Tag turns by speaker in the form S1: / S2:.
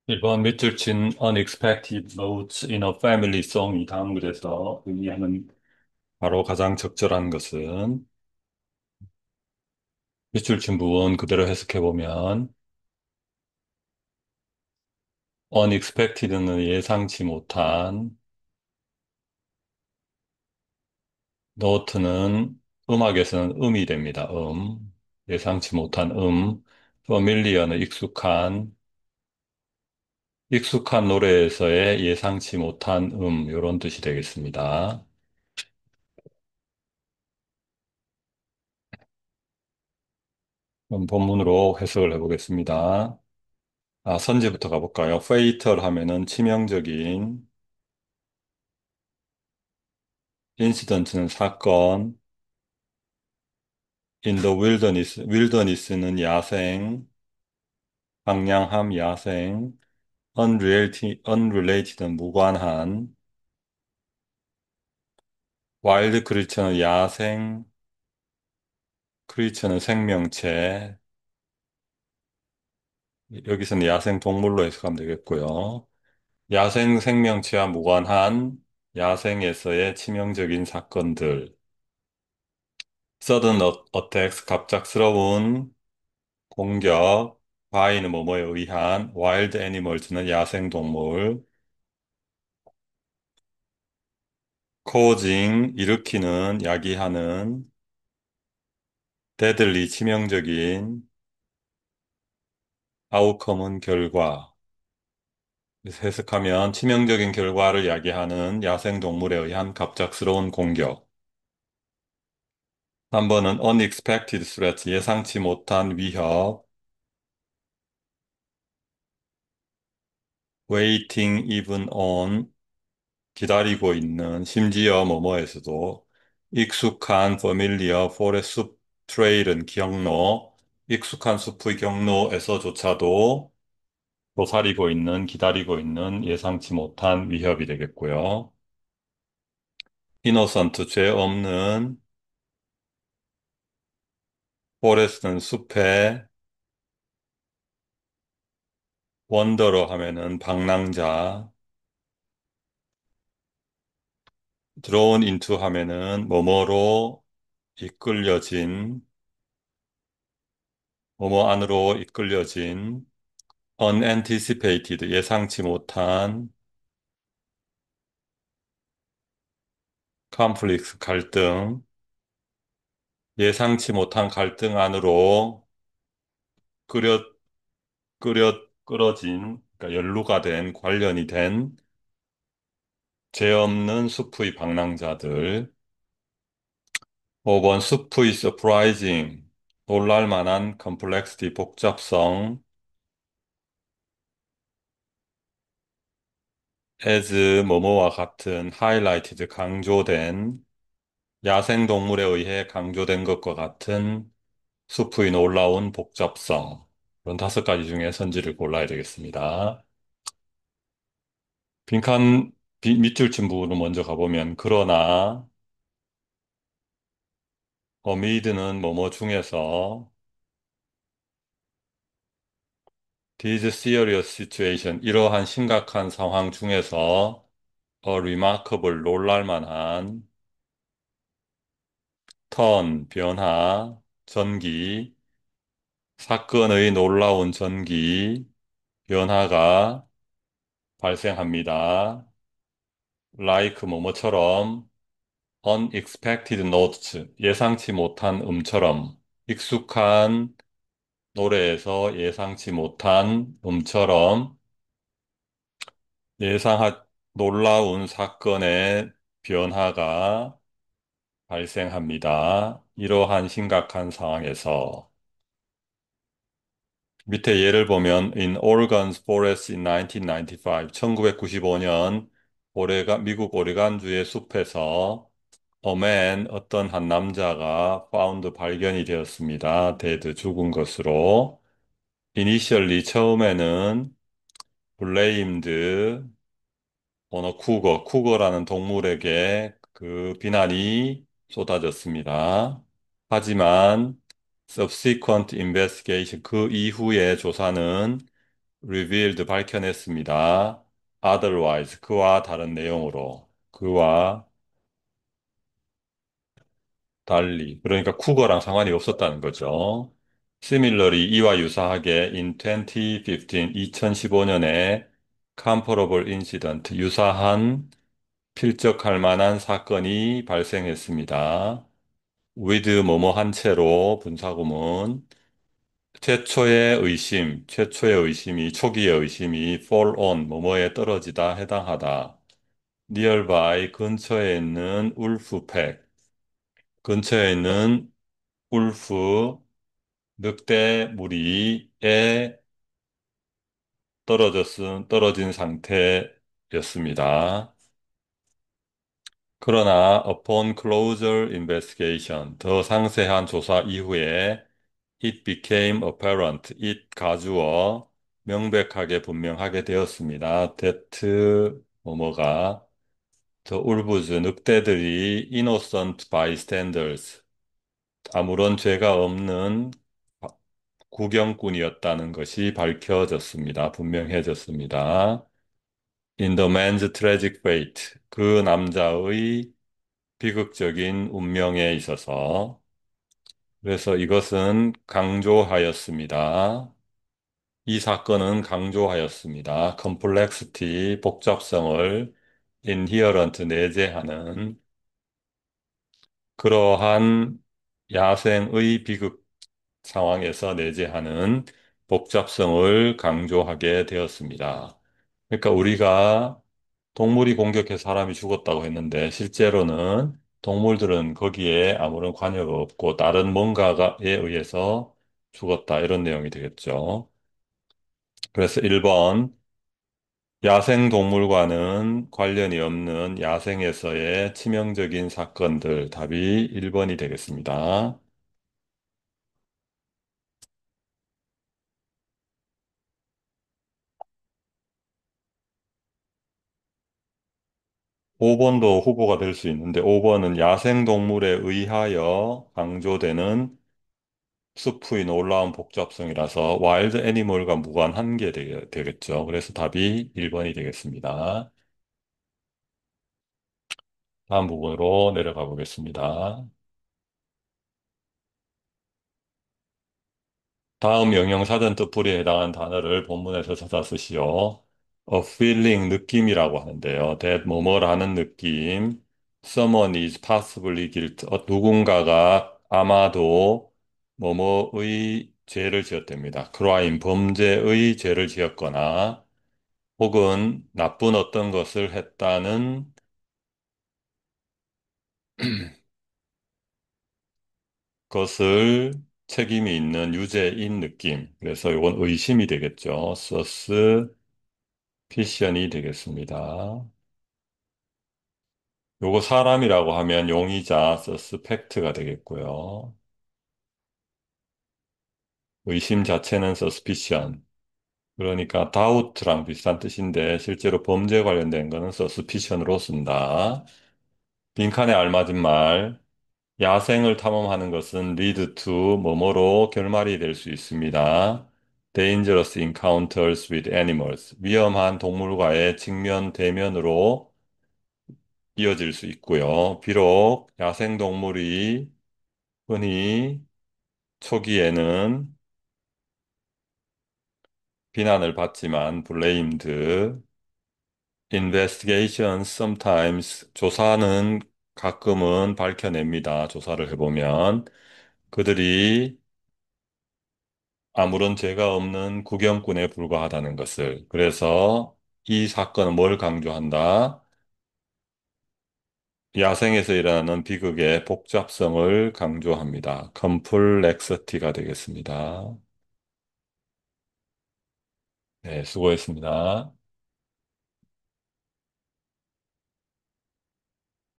S1: 이번 밑줄 친 Unexpected Notes in a Family Song 이 다음 글에서 의미하는 바로 가장 적절한 것은 밑줄 친 부분 그대로 해석해 보면 Unexpected는 예상치 못한, Note는 음악에서는 음이 됩니다. 예상치 못한 Familiar는 익숙한 노래에서의 예상치 못한 이런 뜻이 되겠습니다. 그럼 본문으로 해석을 해보겠습니다. 선지부터 가볼까요? fatal 하면은 치명적인, incident는 사건, in the wilderness는 야생, 방랑함 야생, unrelated는 무관한, wild creature는 야생, creature는 생명체, 여기서는 야생 동물로 해석하면 되겠고요. 야생 생명체와 무관한 야생에서의 치명적인 사건들, sudden attacks, 갑작스러운 공격, by는 뭐뭐에 의한, wild animals는 야생동물, causing, 일으키는, 야기하는, deadly, 치명적인, outcome은 결과. 그래서 해석하면 치명적인 결과를 야기하는 야생동물에 의한 갑작스러운 공격. 3번은 unexpected threat, 예상치 못한 위협, waiting even on, 기다리고 있는, 심지어 뭐뭐에서도 익숙한 familiar forest trail은 경로, 익숙한 숲의 경로에서조차도 도사리고 있는, 기다리고 있는 예상치 못한 위협이 되겠고요. innocent, 죄 없는, forest는 숲에, wanderer 하면은 방랑자, drawn into 하면은 뭐뭐로 이끌려진, 뭐뭐 안으로 이끌려진, unanticipated, 예상치 못한, conflict, 갈등, 예상치 못한 갈등 안으로 끌어, 끌어진, 그러니까 연루가 된, 관련이 된, 죄 없는 숲의 방랑자들. 5번, 숲의 surprising, 놀랄만한 complexity, 복잡성, as, 뭐뭐와 같은, highlighted, 강조된, 야생동물에 의해 강조된 것과 같은 숲의 놀라운 복잡성. 이런 5가지 중에 선지를 골라야 되겠습니다. 빈칸 밑줄 친 부분으로 먼저 가보면, 그러나 amid는 뭐뭐 중에서 this serious situation, 이러한 심각한 상황 중에서 a remarkable, 놀랄만한 turn, 변화, 전기, 사건의 놀라운 전기, 변화가 발생합니다. like 뭐뭐처럼 unexpected notes, 예상치 못한 음처럼, 익숙한 노래에서 예상치 못한 음처럼 예상하 놀라운 사건의 변화가 발생합니다. 이러한 심각한 상황에서 밑에 예를 보면 in Oregon's forest in 1995, 1995년 미국 오레간주의 숲에서 A man, 어떤 한 남자가 found, 발견이 되었습니다. dead, 죽은 것으로. initially, 처음에는 blamed, 쿠거라는 동물에게 그 비난이 쏟아졌습니다. 하지만 subsequent investigation, 그 이후의 조사는 revealed 밝혀냈습니다. otherwise 그와 다른 내용으로 그와 달리 그러니까 쿠거랑 상관이 없었다는 거죠. Similarly 이와 유사하게 in 2015 2015년에 comparable incident 유사한 필적할 만한 사건이 발생했습니다. with 뭐뭐 한 채로 분사구문 최초의 의심이 초기의 의심이 fall on 뭐뭐에 떨어지다 해당하다. nearby 근처에 있는 울프팩 근처에 있는 울프 늑대 무리에 떨어진 상태였습니다. 그러나 upon closer investigation, 더 상세한 조사 이후에 it became apparent, it 가주어 명백하게 분명하게 되었습니다. that 뭐뭐가 the wolves 늑대들이 innocent bystanders 아무런 죄가 없는 구경꾼이었다는 것이 밝혀졌습니다. 분명해졌습니다. In the man's tragic fate, 그 남자의 비극적인 운명에 있어서 그래서 이것은 강조하였습니다. 이 사건은 강조하였습니다. complexity, 복잡성을 inherent, 내재하는 그러한 야생의 비극 상황에서 내재하는 복잡성을 강조하게 되었습니다. 그러니까 우리가 동물이 공격해서 사람이 죽었다고 했는데 실제로는 동물들은 거기에 아무런 관여가 없고 다른 뭔가에 의해서 죽었다 이런 내용이 되겠죠. 그래서 1번 야생동물과는 관련이 없는 야생에서의 치명적인 사건들 답이 1번이 되겠습니다. 5번도 후보가 될 수 있는데 5번은 야생동물에 의하여 강조되는 숲의 놀라운 복잡성이라서 와일드 애니멀과 무관한 게 되겠죠. 그래서 답이 1번이 되겠습니다. 다음 부분으로 내려가 보겠습니다. 다음 영영사전 뜻풀이에 해당하는 단어를 본문에서 찾아 쓰시오. A feeling, 느낌이라고 하는데요. that 뭐뭐라는 느낌. Someone is possibly guilty. 누군가가 아마도 뭐뭐의 죄를 지었답니다. crime, 범죄의 죄를 지었거나 혹은 나쁜 어떤 것을 했다는 것을 책임이 있는 유죄인 느낌. 그래서 이건 의심이 되겠죠. suspicion이 되겠습니다. 요거 사람이라고 하면 용의자 suspect가 되겠고요. 의심 자체는 suspicion. 그러니까 doubt랑 비슷한 뜻인데 실제로 범죄에 관련된 거는 suspicion으로 쓴다. 빈칸에 알맞은 말. 야생을 탐험하는 것은 lead to 뭐뭐로 결말이 될 수 있습니다. Dangerous encounters with animals. 위험한 동물과의 대면으로 이어질 수 있고요. 비록 야생동물이 흔히 초기에는 비난을 받지만 blamed, investigations sometimes 조사는 가끔은 밝혀냅니다. 조사를 해보면 그들이 아무런 죄가 없는 구경꾼에 불과하다는 것을. 그래서 이 사건은 뭘 강조한다? 야생에서 일어나는 비극의 복잡성을 강조합니다. complexity가 되겠습니다. 네, 수고했습니다.